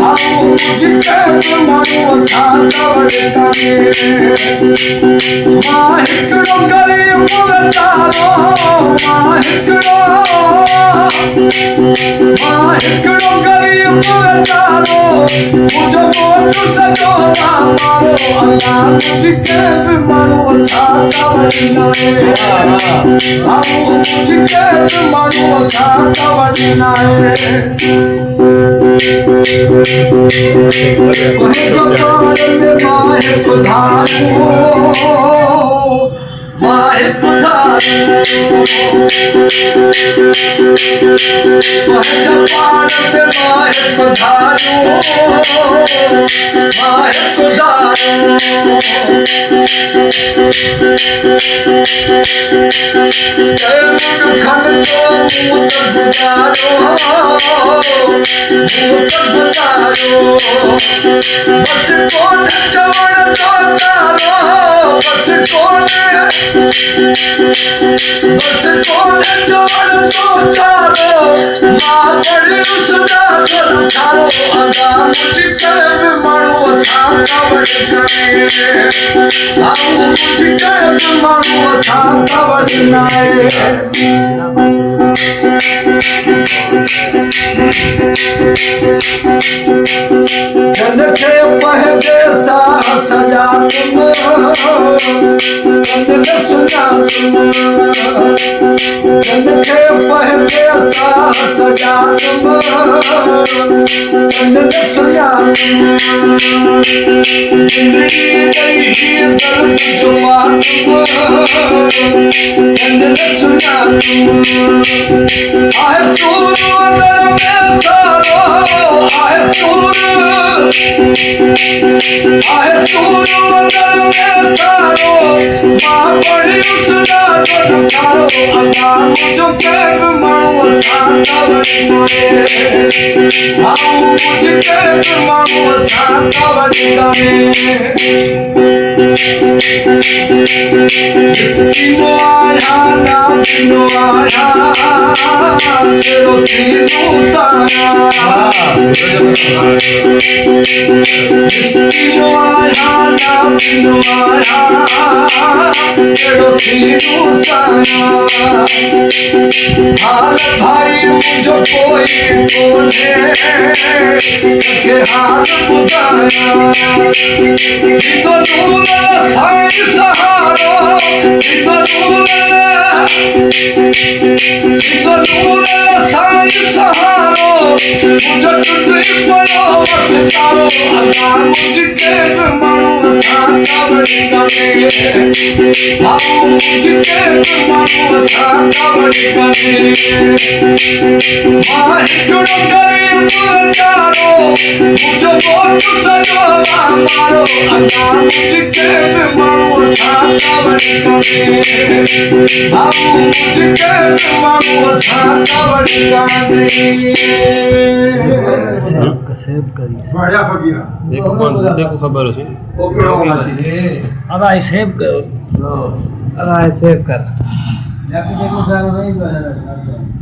आओ मुझके मानो साता वरदाने माहिकड़ो गरीब तारो माहिकड़ो गरीब तारो मुझो बोल सजो मारो अल्लाह मुझके मानो साता वरदाने आओ मुझके मानो साता वरदाने माहे पधारो माहे पधारो बस कौन चवण तो चारो बस कौन चवण तो चारो मां बड़ी सुना करू चारो अदा मुझके मानो साता वरदाने आओ मुझके मानो साता वरदाने जन के पहले सा सजा तुम जन ने सुना तुम जन के पहले सा सजा तुम जन ने सुना जिंदगी नहीं दर्द जुबा तुम जन ने सुना आए सूर अंदर में सारो आए सूर अंदर में सारो मां बड़ी सुना करू चारो अल्लाह मुझके मानो साता वरदाने आओ मुझके मानो साता वरदाने किनो आया ना किनो आया तेरो सीनो साया किनो आया ना किनो आया तेरो सीनो साया हाल भाई मुझो कोई कोने के हाल बुझाया तो नूर साई सहारो तो नूर साई सहारो मुझो टूटी पड़ो बस तारो अल्लाह मुझके मानो साता वरदाने आओ मुझके मानो साता वरदाने माहिकड़ो गरीब तारो मुझो बोल सजो मारो अल्लाह मुझके मानो साता वरदाने आओ मुझके मानो साता वरदाने सेव करी बढ़िया फकीरा देखो खबर है अदा सेव कर हाँ अदा सेव कर देखो नहीं